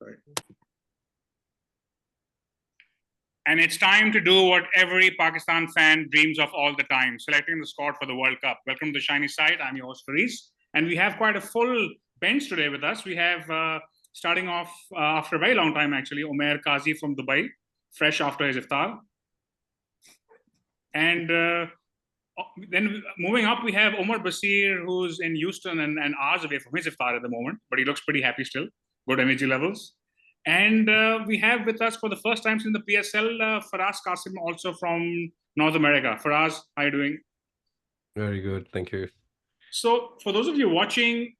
Sorry. And it's time to do what every Pakistan fan dreams of all the time, selecting the squad for the World Cup. Welcome to the shiny side. I'm your host, Faraz. And we have quite a full bench today with us. We have, starting off after a very long time, actually, Omer Qazi from Dubai, fresh after his iftar. And then moving up, we have Omer Basir, who's in Houston and hours away from his iftar at the moment, but he looks pretty happy still. Good energy levels. And we have with us for the first time since the PSL, Faraz Qasim, also from North America. Faraz, how are you doing? Very good, thank you. So for those of you watching,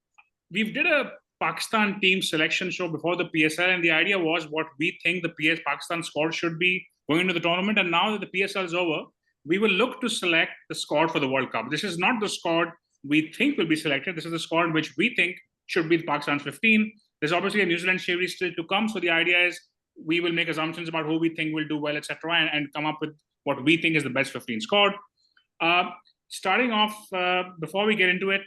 we did a Pakistan team selection show before the PSL, and the idea was what we think the Pakistan squad should be going into the tournament. And now that the PSL is over, we will look to select the squad for the World Cup. This is not the squad we think will be selected. This is the squad which we think should be Pakistan's 15. There's obviously a New Zealand series still to come. So the idea is we will make assumptions about who we think will do well, etc., and come up with what we think is the best 15 squad. Starting off, before we get into it,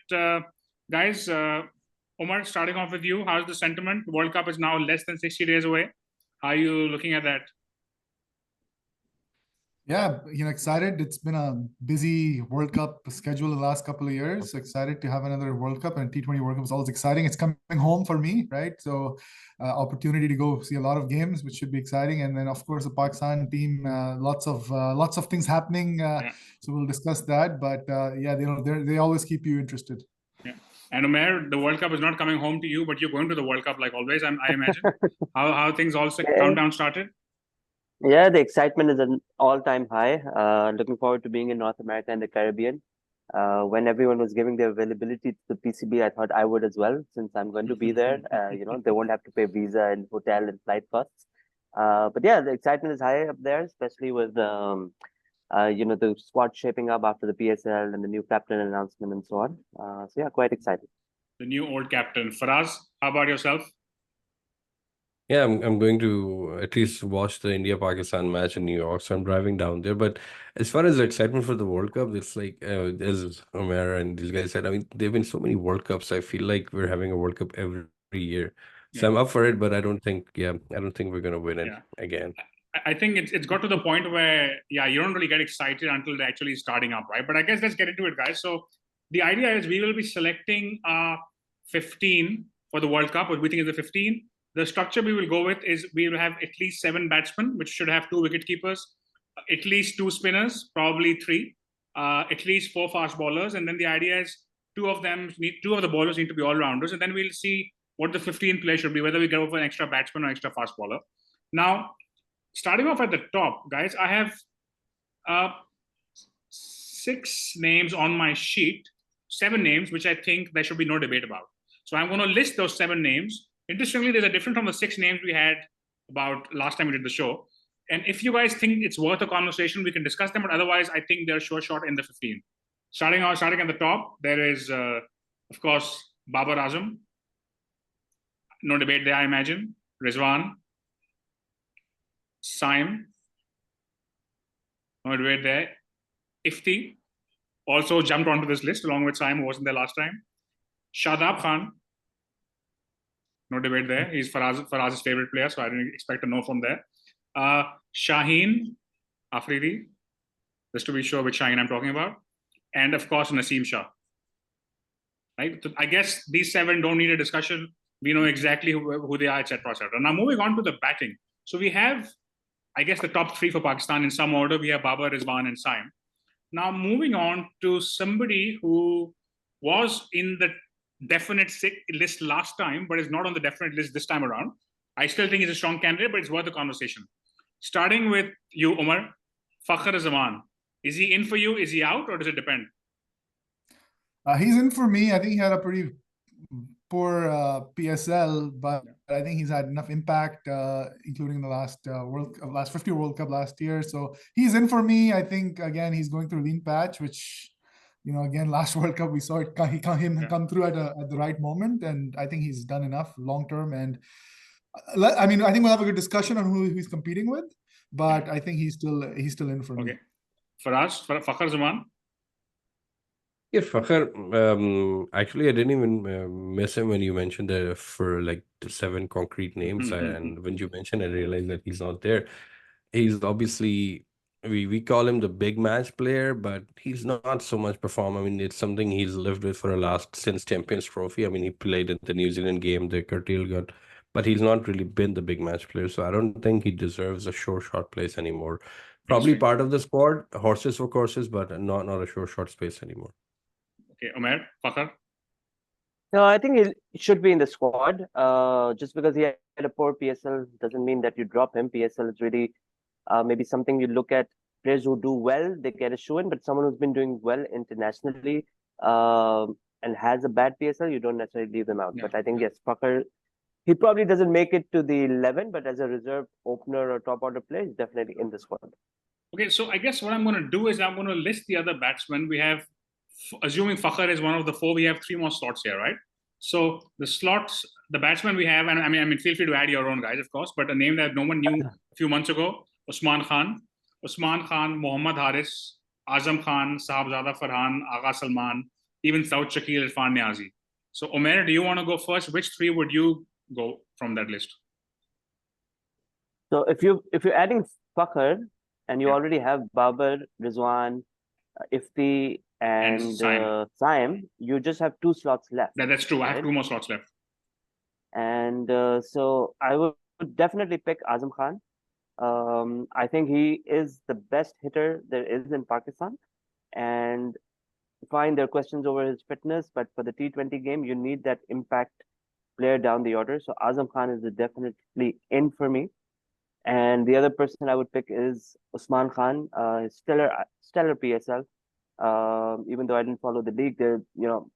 guys, Omer, starting off with you, how's the sentiment? The World Cup is now less than 60 days away. How are you looking at that? Yeah, excited. It's been a busy World Cup schedule the last couple of years. Excited to have another World Cup, and T20 World Cup is always exciting. It's coming home for me, right? So opportunity to go see a lot of games, which should be exciting. And then, of course, the Pakistan team, lots of things happening. So we'll discuss that. But yeah, they always keep you interested. Yeah. And Umair, the World Cup is not coming home to you, but you're going to the World Cup like always, I imagine. how things also countdown started? Yeah, the excitement is an all-time high. Looking forward to being in North America and the Caribbean. When everyone was giving their availability to the PCB, I thought I would as well, since I'm going to be there. They won't have to pay visa and hotel and flight costs. But yeah, the excitement is high up there, especially with the squad shaping up after the PSL and the new captain announcement and so on. So yeah, quite excited. The new old captain. Faraz, how about yourself? Yeah, I'm going to at least watch the India-Pakistan match in New York, so I'm driving down there. But as far as the excitement for the World Cup, it's like, as Omer and these guys said, I mean, there have been so many World Cups. I feel like we're having a World Cup every year. So I'm up for it, but I don't think we're going to win it again. I think it's got to the point where, you don't really get excited until they're actually starting up, right? But I guess let's get into it, guys. So the idea is we will be selecting 15 for the World Cup, what we think is the 15. The structure we will go with is we will have at least 7 batsmen, which should have 2 wicket keepers, at least 2 spinners, probably 3, at least 4 fast bowlers. And then the idea is 2 of the bowlers need to be all-rounders. And then we'll see what the 15 players should be, whether we go for an extra batsman or extra fast bowler. Now, starting off at the top, guys, I have 6 names on my sheet, 7 names, which I think there should be no debate about. So I'm going to list those 7 names. Interestingly, there's a difference from the 6 names we had about last time we did the show. And if you guys think it's worth a conversation, we can discuss them. But otherwise, I think they're sure shot in the 15. Starting at the top, there is, of course, Babar Azam. No debate there, I imagine. Rizwan. Saim. No debate there. Ifti also jumped onto this list along with Saim, who wasn't there last time. Shadab Khan. No debate there. He's Faraz's favorite player, so I didn't expect a no from there. Shaheen Afridi, just to be sure which Shaheen I'm talking about. And of course, Naseem Shah. Right? So I guess these 7 don't need a discussion. We know exactly who they are, etc., etc. Now, moving on to the batting. So we have, I guess, the top 3 for Pakistan in some order. We have Babar, Rizwan, and Saim. Now, moving on to somebody who was in the definite list last time, but is not on the definite list this time around. I still think he's a strong candidate, but it's worth a conversation. Starting with you, Omer, Fakhr Zaman. Is he in for you? Is he out, or does it depend? He's in for me. I think he had a pretty poor PSL, but I think he's had enough impact, including the last 50 World Cup last year. So he's in for me. I think, again, he's going through a lean patch, which, again, last World Cup, we saw him come through at the right moment. And I think he's done enough long-term. And I think we'll have a good discussion on who he's competing with, but I think he's still in for me. Faraz, Fakhr Zaman. Yeah, Fakhr, actually, I didn't even miss him when you mentioned that for like the seven concrete names. And when you mentioned, I realized that he's not there. He's obviously, we call him the big match player, but he's not so much perform. I mean, it's something he's lived with for the last since Champions Trophy. I mean, he played in the New Zealand game, the curtail gun, but he's not really been the big match player. So I don't think he deserves a sure shot place anymore. Probably Interesting. part of the squad, horses for courses, but not a sure shot space anymore. Okay, Omer, Fakhr. No, I think he should be in the squad. Just because he had a poor PSL doesn't mean that you drop him. PSL is really maybe something you look at players who do well, they get a shoe in, but someone who's been doing well internationally and has a bad PSL, you don't necessarily leave them out. Yeah. But I think, yes, Fakhr, he probably doesn't make it to the 11, but as a reserve opener or top order player, he's definitely in the squad. Okay, so I guess what I'm going to do is I'm going to list the other batsmen. We have, assuming Fakhr is one of the four, we have three more slots here, right? So the slots, the batsmen we have, and I mean, feel free to add your own guys, of course, but a name that no one knew a few months ago, Usman Khan, Mohammad Haris, Azam Khan, Sahabzada Farhan, Agha Salman, even Saud Shakil, Irfan Niazi. So Omer, do you want to go first? Which three would you go from that list? So if you're adding Fakhr and you already have Babar, Rizwan, Ifti, and Saim, you just have two slots left. That's true. I have two more slots left. And so I would definitely pick Azam Khan. I think he is the best hitter there is in Pakistan. And fine, there are questions over his fitness, but for the T20 game, you need that impact player down the order. So Azam Khan is definitely in for me. And the other person I would pick is Usman Khan, stellar PSL. Even though I didn't follow the league, there,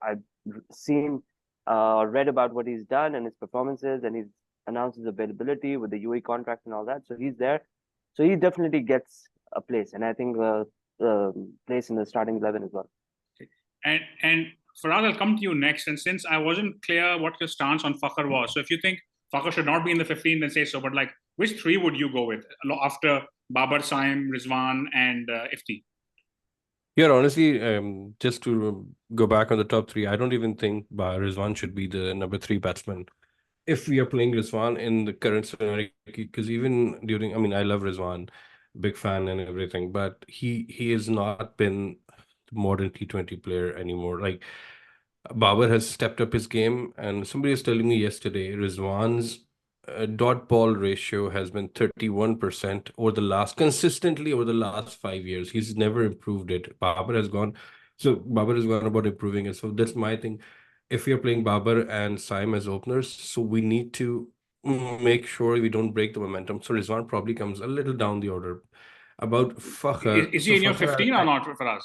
I've seen, read about what he's done and his performances, and he's announced his availability with the UAE contract and all that. So he's there. So he definitely gets a place, and I think place in the starting 11 as well. Okay. And Faraz, I'll come to you next. And since I wasn't clear what your stance on Fakhr was, so if you think Fakhr should not be in the 15, then say so. But like, which three would you go with after Babar, Saim, Rizwan, and Ifti? Yeah, honestly, just to go back on the top three, I don't even think Rizwan should be the number 3 batsman. If we are playing Rizwan in the current scenario, because even during, I mean, I love Rizwan, big fan and everything, but he has not been the modern T20 player anymore. Like, Babar has stepped up his game, and somebody was telling me yesterday, Rizwan's dot ball ratio has been 31% consistently over the last 5 years. He's never improved it. Babar has gone about improving it. So that's my thing. If we are playing Babar and Saim as openers, so we need to make sure we don't break the momentum. So Rizwan probably comes a little down the order. About Fakhr, is he in your 15 or not, Faraz?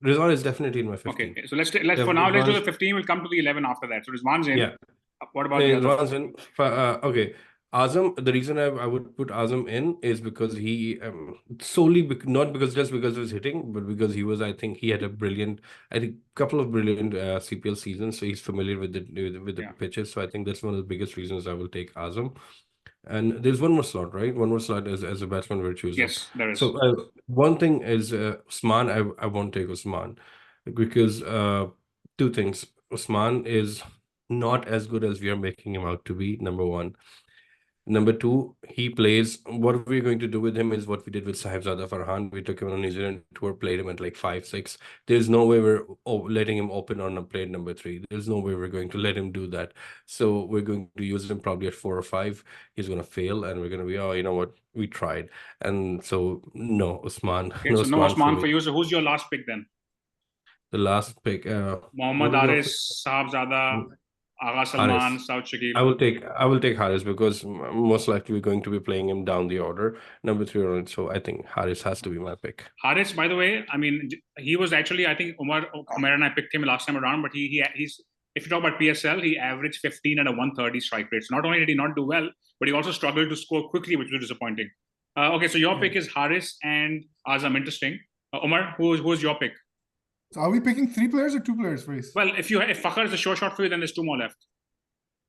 Rizwan is definitely in my 15. Okay, so let's for now let's do the 15. We'll come to the 11 after that. So Rizwan's in. Yeah. What about the other? Okay. Azam, the reason I would put Azam in is because he solely not just because of his hitting, but because he was, I think he had a couple of brilliant CPL seasons, so he's familiar with the pitches. So I think that's one of the biggest reasons I will take Azam. And there's one more slot, right? One more slot as a batsman we're choosing. Yes, there is. So one thing is Usman. I won't take Usman because two things. Usman is not as good as we are making him out to be, number one. Number two, he plays. What we're going to do with him is what we did with Sahibzada Farhan. We took him on a New Zealand tour, played him at like 5-6. There's no way we're letting him open on a plate number 3. There's no way we're going to let him do that. So we're going to use him probably at 4 or 5. He's going to fail, and we're going to be, oh, you know what? We tried. And so, no, Usman. Okay, no, so no Usman for you. So who's your last pick then? The last pick. Mohammad Haris, Sahabzada, Agha Salman, Saud Shakil. I will take Haris because most likely we're going to be playing him down the order, number 3 on it. So I think Haris has to be my pick. Haris, by the way, I mean, he was actually, I think Omer and I picked him last time around, but he's if you talk about PSL, he averaged 15 at a 130 strike rate. So not only did he not do well, but he also struggled to score quickly, which was disappointing. Okay, so your pick is Haris and Azam. Interesting. Omer, who's your pick? So are we picking 3 players or 2 players, Faraz? Well, if Fakhr is a sure shot for you, then there's 2 more left.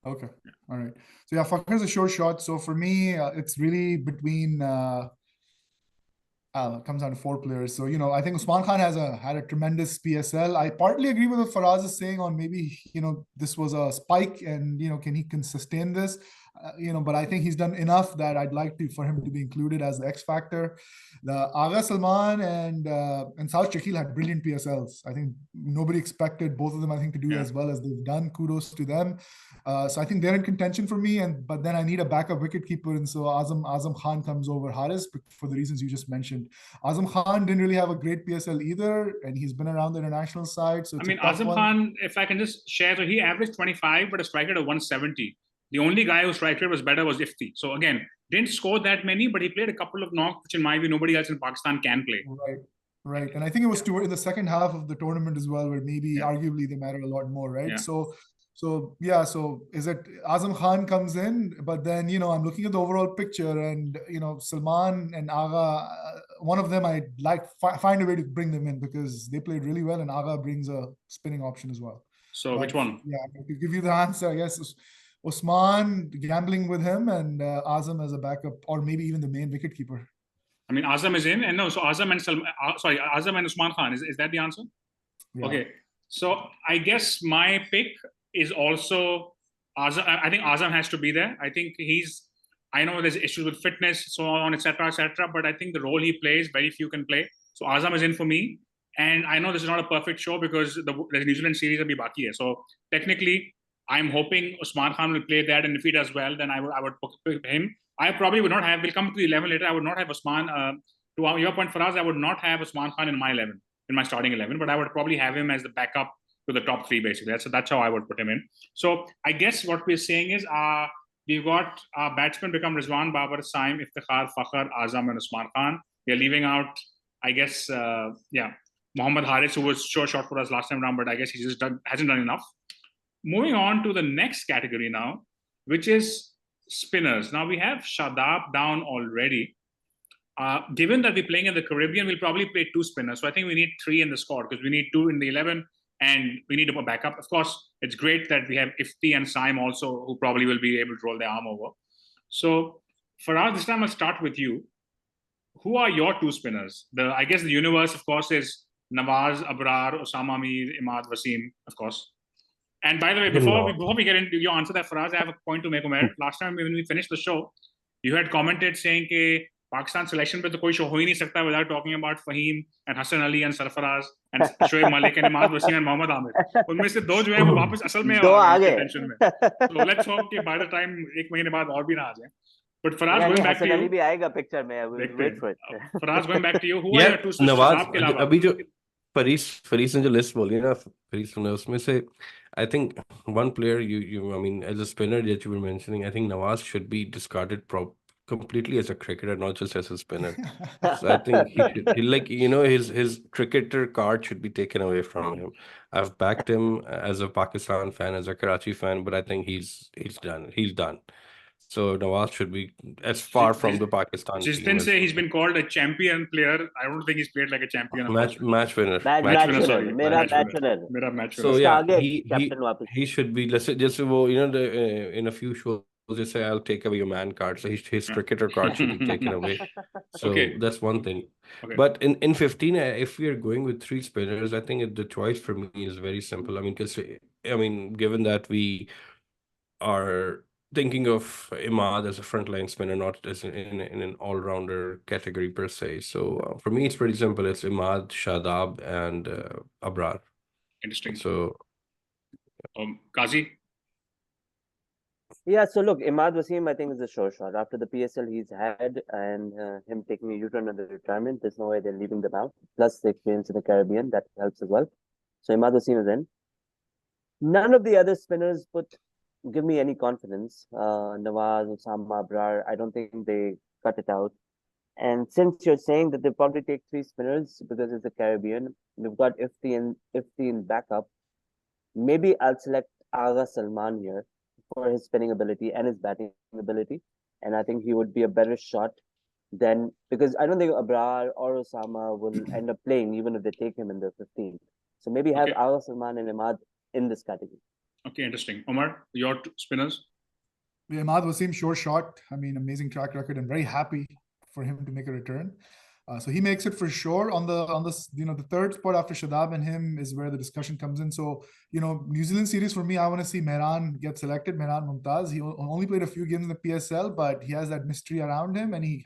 Okay, all right. So yeah, Fakhr is a sure shot. So for me, it's really between. I Comes down to 4 players. So, I think Usman Khan had a tremendous PSL. I partly agree with what Faraz is saying on maybe, this was a spike and, can he sustain this? But I think he's done enough that I'd like for him to be included as the X factor. The Agha Salman and Saad Shakil had brilliant PSLs. I think nobody expected both of them, I think, to do as well as they've done. Kudos to them. So I think they're in contention for me. But then I need a backup wicketkeeper, and so Azam Khan comes over Haris for the reasons you just mentioned. Azam Khan didn't really have a great PSL either, and he's been around the international side. So Azam Khan, if I can just share, so he averaged 25, but a strike rate of 170. The only guy whose strike rate was better was Ifti. So again, didn't score that many, but he played a couple of knocks, which in my view, nobody else in Pakistan can play. Right. And I think it was in the second half of the tournament as well, where maybe arguably they matter a lot more, right? Yeah. So is it Azam Khan comes in, but then, I'm looking at the overall picture and, Salman and Agha, one of them I'd find a way to bring them in because they played really well and Agha brings a spinning option as well. So which one? Yeah, to give you the answer, I guess Usman, gambling with him, and Azam as a backup, or maybe even the main wicketkeeper. Azam is in, and no, so Azam and Usman Khan, is that the answer? Yeah. Okay, so I guess my pick is also Azam. I think Azam has to be there. I think I know there's issues with fitness, so on, etc., but I think the role he plays, very few can play. So Azam is in for me. And I know this is not a perfect show because the New Zealand series will be baki hai. So technically, I'm hoping Usman Khan will play that, and if he does well, then I would pick him. I probably would not have. We'll come to the 11 later. I would not have Usman. To your point, Faraz, I would not have Usman Khan in my 11, in my starting 11, but I would probably have him as the backup to the top 3, basically. That's how I would put him in. So I guess what we're saying is we've got our batsmen become Rizwan, Babar, Saim, Iftikhar, Fakhr, Azam, and Usman Khan. We're leaving out, I guess, Mohammad Haris, who was short for us last time around, but I guess he just hasn't done enough. Moving on to the next category now, which is spinners. Now we have Shadab down already. Given that we're playing in the Caribbean, we'll probably play 2 spinners. So I think we need 3 in the squad because we need 2 in the 11 and we need a backup. Of course, it's great that we have Ifti and Saim also, who probably will be able to roll their arm over. So Faraz, this time I'll start with you. Who are your 2 spinners? I guess the universe, of course, is Nawaz, Abrar, Osama Amir, Imad Wasim, of course. And by the way, before we get into your answer that, Faraz, I have a point to make, Omer. Last time when we finished the show, you had commented saying that Pakistan selection pe to koi show ho hi nahi sakta without talking about Fahim and Hassan Ali and Sarfaraz and Shoaib Malik and Imad Wasim and Mohd Amir. Unme se 2 jo hai wo wapas asal mein aa gaye attention mein. So let's hope कि by the time 1 mahine baad aur bhi na aa jaye. But Faraz, going back to you. Hassan Ali bhi aayega picture mein. Wait for it. Faraz, going back to you. Who are your 2 spinners? Nawaz, abhi jo Faris ने जो list बोली ना, Faris ने उसमें से I think one player as a spinner that you were mentioning, I think Nawaz should be discarded completely as a cricketer, not just as a spinner. So I think his cricketer card should be taken away from him. I've backed him as a Pakistan fan, as a Karachi fan, but I think he's done. He's done. So Nawaz should be as far from the Pakistan team. Just didn't say he's been called a champion player. I don't think he's played like a champion. Match winner. Match winner. So yeah, he should be. Let's say just in a few shows they say I'll take away your man card. So his cricketer card should be taken away. So that's one thing. Okay. But in 15, if we are going with 3 spinners, I think the choice for me is very simple. Given that we are thinking of Imad as a frontline spinner, not as in an all-rounder category per se. So for me, it's pretty simple. It's Imad, Shadab, and Abrar. Interesting. So, Qazi? Yeah, so look, Imad Wasim, I think, is a sure shot. After the PSL he's had and him taking a U-turn in the retirement, there's no way they're leaving them out. Plus the experience in the Caribbean, that helps as well. So Imad Wasim is in. None of the other spinners give me any confidence. Nawaz, Osama, Abrar, I don't think they cut it out. And since you're saying that they probably take 3 spinners because it's the Caribbean, we've got Ifti in backup. Maybe I'll select Agha Salman here for his spinning ability and his batting ability. And I think he would be a better shot than, because I don't think Abrar or Osama will end up playing even if they take him in the 15. So maybe have Agha Salman and Imad in this category. Okay, interesting. Omer, your 2 spinners? Imad Wasim, sure shot. Amazing track record. I'm very happy for him to make a return. So he makes it for sure. On the the third spot after Shadab and him is where the discussion comes in. So New Zealand series for me, I want to see Mehran get selected. Mehran Mumtaz. He only played a few games in the PSL, but he has that mystery around him, and he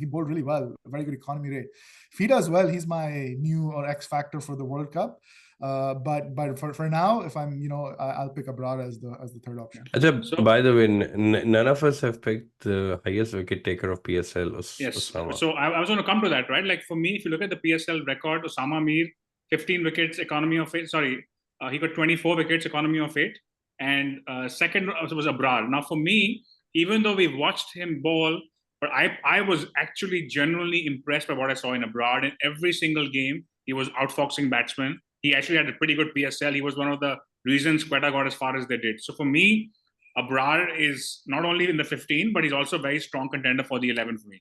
bowled really well. A very good economy rate. If he does well, he's my new or X factor for the World Cup. But for now, if I'm I'll pick Abrar as the third option. So, by the way, none of us have picked the highest wicket taker of PSL. Yes. Osama. So I was going to come to that, right? Like for me, if you look at the PSL record, Osama Amir, 15 wickets, economy of 8. Sorry, he got 24 wickets, economy of 8, and second was Abrar. Now for me, even though we've watched him bowl, but I was actually genuinely impressed by what I saw in Abrar. In every single game, he was outfoxing batsmen. He actually had a pretty good PSL. He was one of the reasons Quetta got as far as they did. So for me, Abrar is not only in the 15, but he's also a very strong contender for the 11 for me.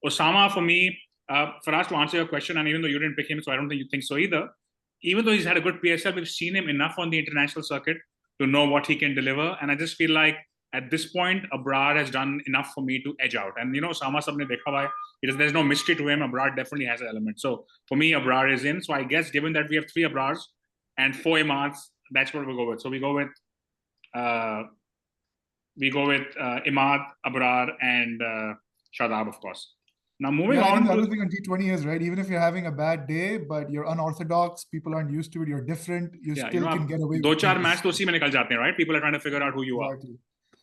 Osama, for me, Faraz, to answer your question, and even though you didn't pick him, so I don't think you think so either, even though he's had a good PSL, we've seen him enough on the international circuit to know what he can deliver. And I just feel like at this point, Abrar has done enough for me to edge out. And, Osama sabne dekha bhai, there's no mystery to him. Abrar definitely has an element. So for me, Abrar is in. So I guess given that we have 3 Abrars and 4 Imads, that's what we'll go with. So we go with Imad, Abrar, and Shadab, of course. Now moving on. I think the other thing on T20 is, right, even if you're having a bad day, but you're unorthodox, people aren't used to it, you're different, you still can get away with it. 2-4 match to usi mein nikal jate hain, right? People are trying to figure out who you are.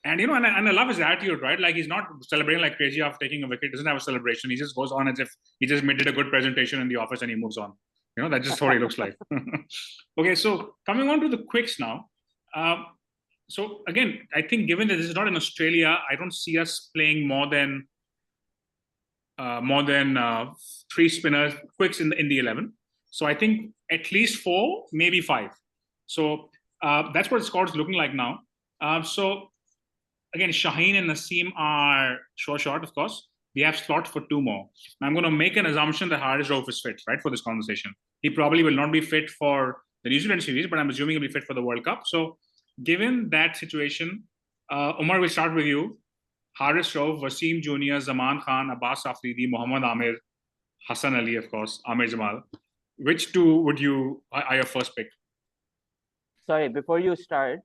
And and I love his attitude, right? Like he's not celebrating like crazy after taking a wicket. He doesn't have a celebration. He just goes on as if he just did a good presentation in the office and he moves on. That's just what he looks like. Okay, so coming on to the quicks now. So again, I think given that this is not in Australia, I don't see us playing more than 3 spinners quicks in the 11. So I think at least 4, maybe 5. So that's what the squad is looking like now. So again, Shaheen and Naseem are short, of course. We have slot for 2 more. Now I'm going to make an assumption that Haris Rauf is fit, right, for this conversation. He probably will not be fit for the New Zealand series, but I'm assuming he'll be fit for the World Cup. So given that situation, Omer, we'll start with you. Haris Rauf, Wasim Jr., Zaman Khan, Abbas Afridi, Mohd Amir, Hassan Ali, of course, Amir Jamal. Which 2 are your first pick? Sorry, before you start,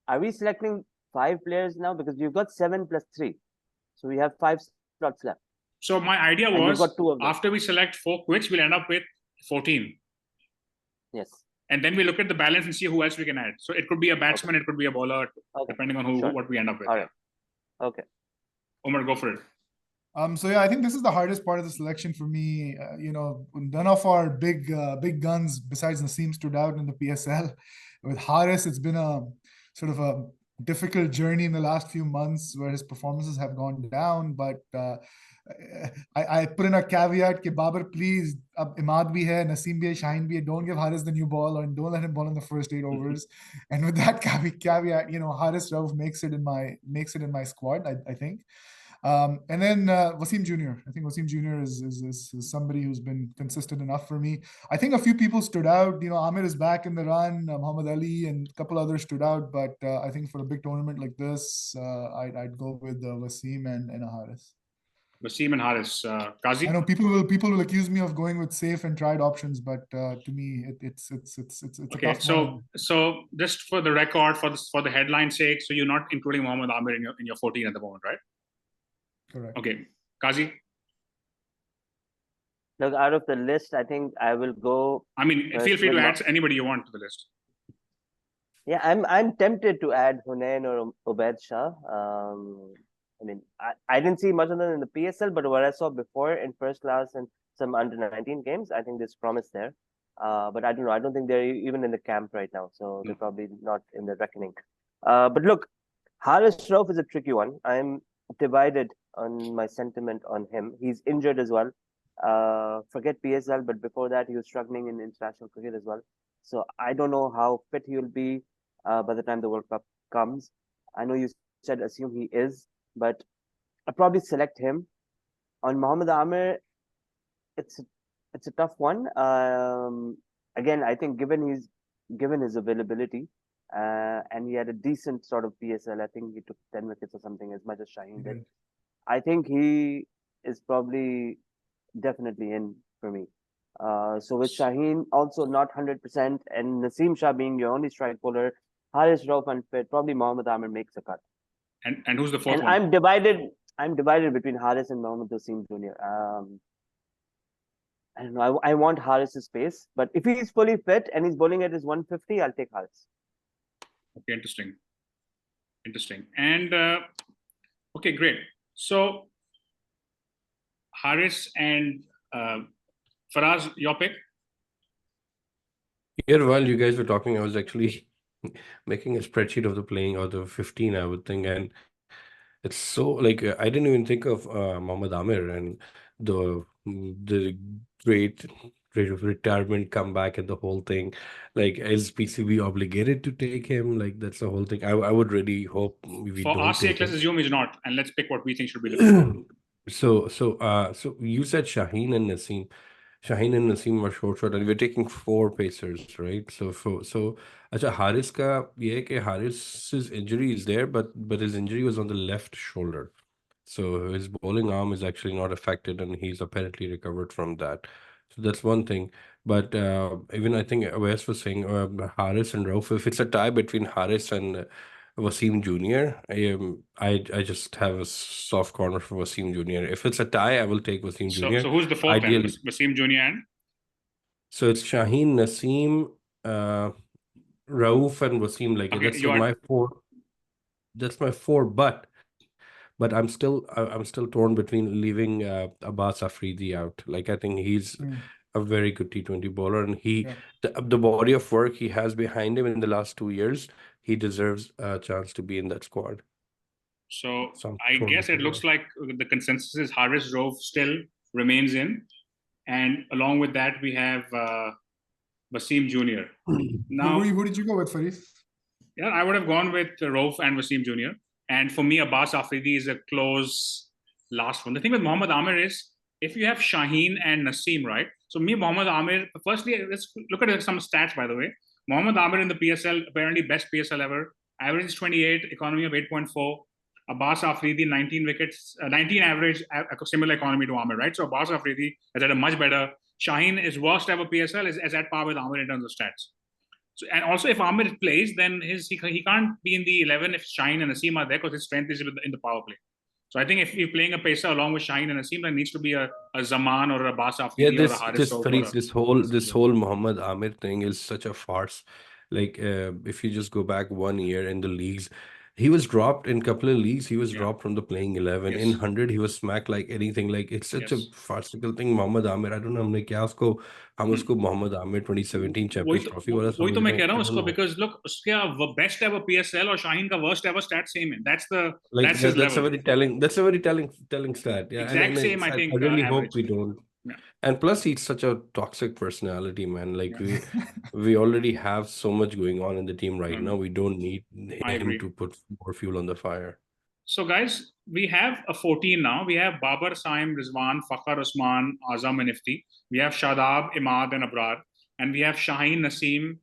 are we selecting 5 players now? Because you've got 7 plus 3. So we have 5 slots left. So my idea was, after we select 4 quicks, we'll end up with 14. Yes. And then we look at the balance and see who else we can add. So it could be a batsman, it could be a bowler, depending on what we end up with. All right. Okay. Omer, go for it. So yeah, I think this is the hardest part of the selection for me. None of our big guns besides Naseem stood out in the PSL. With Haris, it's been a sort of a difficult journey in the last few months where his performances have gone down. But I put in a caveat कि Babar, please, अब Imad bhi hai, Naseem bhi hai, Shaheen bhi hai, don't give Haris the new ball and don't let him bowl in the first 8 overs. And with that caveat, Haris Rauf makes it in my squad, I think. And then Wasim Jr. I think Wasim Jr. is somebody who's been consistent enough for me. I think a few people stood out. Amir is back in the run. Muhammad Ali and a couple others stood out. But I think for a big tournament like this, I'd go with Wasim and Haris. Wasim and Haris. Qazi? I know people will accuse me of going with safe and tried options, but to me, it's okay. So just for the record, for the headline's sake, so you're not including Muhammad Amir in your 14 at the moment, right? Correct. Okay. Qazi? Look, out of the list, I think I will go. I mean, feel free to add anybody you want to the list. Yeah, I'm tempted to add Hunain or Ubaid Shah. I mean, I didn't see much of them in the PSL, but what I saw before in first class and some under-19 games, I think there's promise there. But I don't know. I don't think they're even in the camp right now, so they're probably not in the reckoning. But look, Haris Rauf is a tricky one. I'm divided on my sentiment on him. He's injured as well. Forget PSL, but before that, he was struggling in international cricket as well. So I don't know how fit he will be by the time the World Cup comes. I know you said assume he is, but I'll probably select him. On Mohd Amir, it's a tough one. Again, I think given his availability, and he had a decent sort of PSL. I think he took 10 wickets or something, as much as Shaheen did. I think he is probably definitely in for me. So with Shaheen also not 100% and Naseem Shah being your only strike bowler, Haris Rauf unfit, probably Mohd Amir makes a cut. And who's the fourth And one? I'm divided between Haris and Mohd Wasim Jr. I don't know. I want Haris' pace, but if he's fully fit and he's bowling at his 150, I'll take Haris. Okay, interesting. And okay, great. So Haris and Faraz, your pick? Here, while you guys were talking, I was actually making a spreadsheet of the playing out of 15, I would think, and it's so like I didn't even think of Mohd Amir and the great rate of retirement comeback and the whole thing. Like, is PCB obligated to take him? Like, that's the whole thing. I would really hope we For our don't take sake, let's him. assume he's not, and let's pick what we think should be the pick. So you said Shaheen and Naseem. Shaheen and Naseem are short, and we're taking four pacers, right? Acha, Haris ka ye hai कि Haris's injury is there, but his injury was on the left shoulder. So his bowling arm is actually not affected, and he's apparently recovered from that. So that's one thing. But even I think Wes was saying Haris and Rauf, if it's a tie between Haris and Wasim Jr., I just have a soft corner for Wasim Jr. If it's a tie, I will take Wasim Jr. So who's the fourth then? Ideally, Wasim Jr. and? so it's Shaheen, Naseem, Rauf, and Wasim. Like Okay, that's my four. That's my four. But I'm still torn between leaving Abbas Afridi out. Like I think he's a very good T20 bowler, and the body of work he has behind him in the last 2 years, he deserves a chance to be in that squad. So I guess it looks like the consensus is Haris Rauf still remains in, and along with that we have Wasim Jr. Now, who did you go with, Farid? Yeah, I would have gone with Rauf and Wasim Jr. And for me, Abbas Afridi is a close last one. The thing with Mohd Amir is, if you have Shaheen and Naseem, right? So me, Mohd Amir, firstly, let's look at some stats, by the way. Mohd Amir in the PSL, apparently best PSL ever. Average is 28, economy of 8.4. Abbas Afridi, 19 wickets, 19 average, similar economy to Amir, right? So Abbas Afridi has had a much better. Shaheen is worst ever PSL, is at par with Amir in terms of stats. So, and also, if Amir plays, then he can't be in the 11 if Shaheen and Naseem are there because his strength is in the power play. So I think if you're playing a pacer along with Shaheen and Naseem, there needs to be a Zaman or a Abbas Afridi or a Haris Rauf. This whole Mohd Amir thing is such a farce. Like if you just go back 1 year in the leagues, he was dropped in a couple of leagues. He was dropped from the playing 11. In 100, he was smacked like anything. Like it's such a farcical thing. Mohd Amir, I don't know. हम उसको Mohd Amir 2017 Champions Trophy वाला वही तो मैं कह रहा हूँ I don't उसको know. because look उसका best ever PSL और Shaheen का worst ever stat same है. That's his That's level. that's a very telling stat. Yeah, Exact same, I think. I really average. hope we don't. Yeah. And plus, he's such a toxic personality, man. Like we already have so much going on in the team right now. We don't need him to put more fuel on the fire. So, guys, we have a 14 now. We have Babar, Saim, Rizwan, Fakhr, Usman, Azam, and Ifti. We have Shadab, Imad, and Abrar. And we have Shaheen, Naseem,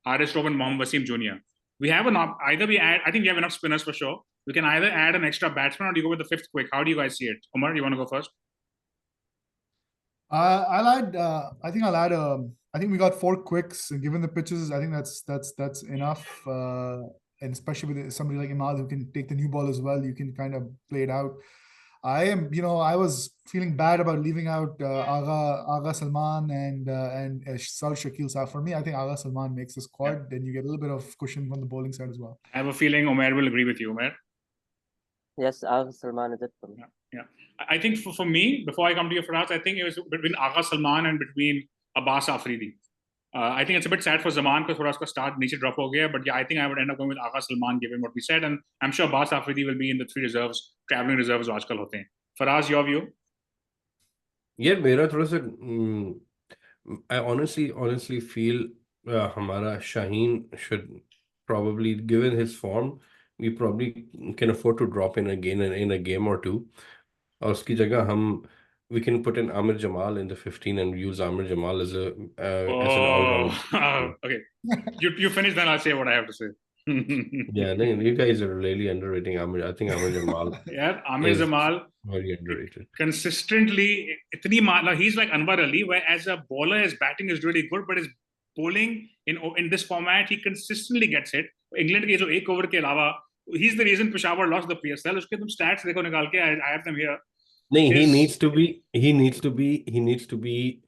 Haris Rauf, and Mohd Wasim Jr. We have either we add, I think we have enough spinners for sure. We can either add an extra batsman or do you go with the fifth quick? How do you guys see it? Omer, you want to go first? I'll add. I think I'll add. I think we got 4 quicks. Given the pitches, I think that's enough. And especially with somebody like Imad who can take the new ball as well, you can kind of play it out. I was feeling bad about leaving out Agha Salman and Sal Shakil. So for me, I think Agha Salman makes the squad. Yeah. Then you get a little bit of cushion from the bowling side as well. I have a feeling Omer will agree with you, Omer. Yes, Agha Salman is it for me. Yeah. I think for me, before I come to you, Faraz, I think it was between Agha Salman and between Abbas Afridi. I think it's a bit sad for Zaman because Faraz ka start niche drop ho gaya, but yeah, I think I would end up going with Agha Salman given what we said, and I'm sure Abbas Afridi will be in the 3 reserves, traveling reserves aajkal hote hain. Faraz, your view? Yeah, mera thoda sa, I honestly feel Hamara Shaheen should probably, given his form, we probably can afford to drop in again in a game or two. और उसकी जगह we can put in Amir Jamal in the 15 and use Amir Jamal as an all-round. Okay, you finish, then I'll say what I have to say. Yeah, you guys are really underrating Amir. I think Amir Jamal Yeah, Amir is Jamal very underrated. consistently, he's like Anwar Ali, where as a bowler, his batting is really good, but his bowling in this format, he consistently gets hit. England के जो एक over के अलावा, he's the reason Peshawar lost the PSL. उसके तुम stats देखो निकाल के, I have them here. नहीं, he needs to be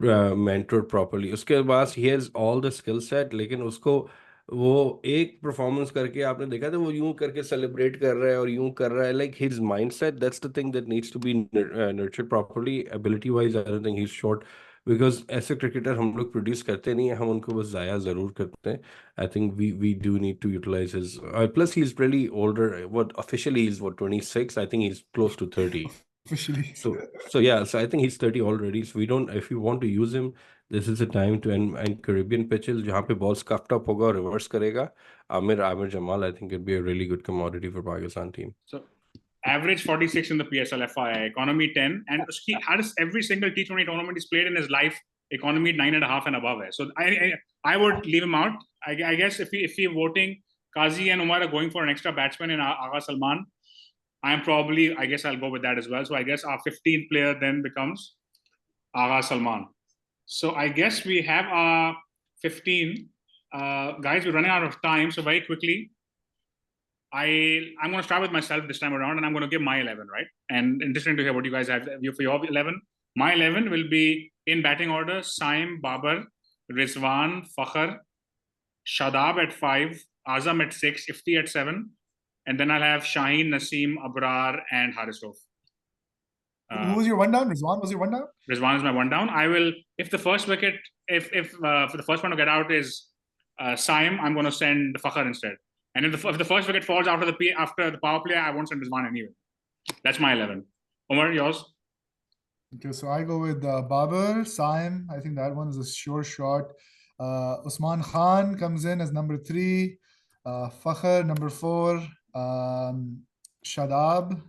mentored properly. उसके पास he has all the skill set, लेकिन उसको वो एक परफॉर्मेंस करके आपने देखा था वो यूं करके सेलिब्रेट कर रहा है और यूं कर रहा है, like his mindset, that's the thing that needs to be nurtured properly. Ability wise I don't think he's short, because ऐसे क्रिकेटर हम लोग प्रोड्यूस करते नहीं है, हम उनको बस जाया जरूर करते हैं. I think we do need to utilize his plus he's really older. What officially he's 26. I think he's close to 30. Officially. So yeah, so I think he's 30 already. So we don't, if we want to use him, this is the time to, and Caribbean pitches जहाँ पे ball scuffed up होगा, reverse करेगा. Amir Jamal, I think it'd be a really good commodity for Pakistan team. So average 46 in the PSL FYI, economy 10, and he has every single T20 tournament he's played in his life, economy 9.5 and above. So I would leave him out. I guess if we voting, Qazi and Umair are going for an extra batsman in Agha Salman. I guess I'll go with that as well. So I guess our 15th player then becomes Agha Salman. So I guess we have our 15. Guys, we're running out of time. So very quickly, I'm going to start with myself this time around, and I'm going to give my 11, right? And interesting to hear what you guys have for your 11. My 11 will be in batting order: Saim, Babar, Rizwan, Fakhr, Shadab at 5, Azam at 6, Ifti at 7. And then I'll have Shaheen, Naseem, Abrar, and Haris Rauf. Who was your one down? Rizwan was your one down? Rizwan is my one down. I will, if the first wicket, if for the first one to get out is Saim, I'm going to send Fakhr instead. And if the first wicket falls after the power play, I won't send Rizwan anyway. That's my 11. Omer, yours? Okay, so I go with Babar, Saim. I think that one is a sure shot. Usman Khan comes in as number 3. Fakhr, number 4. Shadab.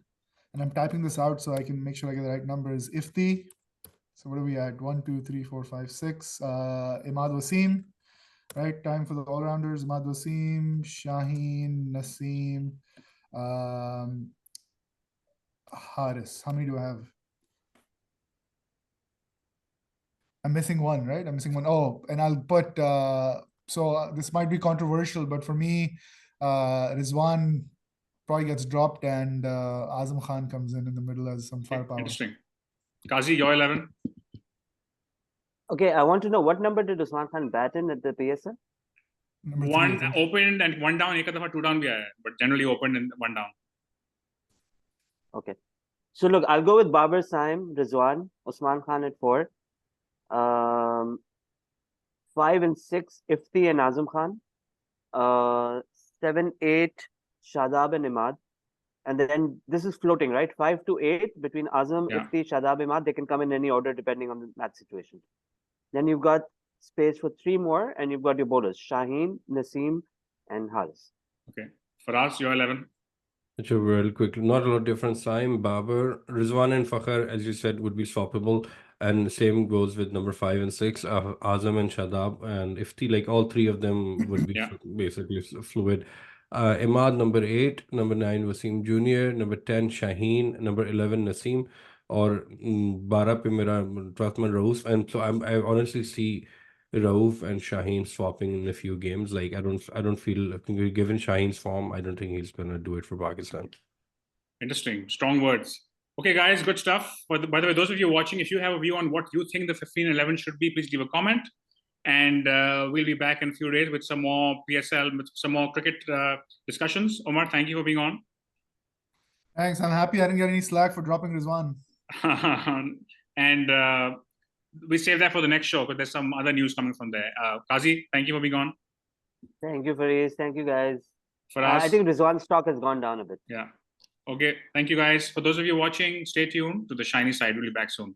And I'm typing this out so I can make sure I get the right number, is Ifti. So what are we at? 1, 2, 3, 4, 5, 6. Imad Wasim. Right, time for the all-rounders. Imad Wasim, Shaheen, Naseem, Haris. How many do I have? I'm missing one, right? I'm missing one. Oh, and I'll put, this might be controversial, but for me, Rizwan probably gets dropped and Azam Khan comes in the middle as some firepower. Interesting. Qazi, your 11? Okay, I want to know what number did Usman Khan bat in at the PSL? Number 1 3, opened and 1 down, एक दफा 2 down भी आया, but generally opened and 1 down. Okay. So look, I'll go with Babar, Saim, Rizwan, Usman Khan at 4. 5 and 6, Ifti and Azam Khan. 7, 8, Shadab and Imad. And then this is floating, right? 5 to 8 between Azam, Ifti, Shadab, Imad. They can come in any order depending on the match situation. Then you've got space for 3 more, and you've got your bowlers: Shaheen, Naseem, and Haris. Okay. Faraz, your 11? Sure, real quickly. Not a lot different. Saim, Babar, Rizwan and Fakhr, as you said, would be swappable. And same goes with number 5 and 6, Azam and Shadab. And Ifti, like all 3 of them would be basically fluid. Imad, number 8, number 9, Wasim Jr., number 10, Shaheen, number 11, Naseem, or 12 pe mera Trustman Rauf. And so I honestly see Rauf and Shaheen swapping in a few games. Like I don't feel, given Shaheen's form, I don't think he's gonna do it for Pakistan. Interesting, strong words. Okay, guys, good stuff. By the way, those of you watching, if you have a view on what you think the 15-11 should be, please leave a comment. And we'll be back in a few days with some more PSL, with some more cricket discussions. Omer, thank you for being on. Thanks. I'm happy I didn't get any slack for dropping Rizwan. And we save that for the next show because there's some other news coming from there. Qazi, thank you for being on. Thank you, Faraz. Thank you, guys. Faraz, I think Rizwan's stock has gone down a bit. Yeah. Okay. Thank you, guys. For those of you watching, stay tuned to the shiny side. We'll be back soon.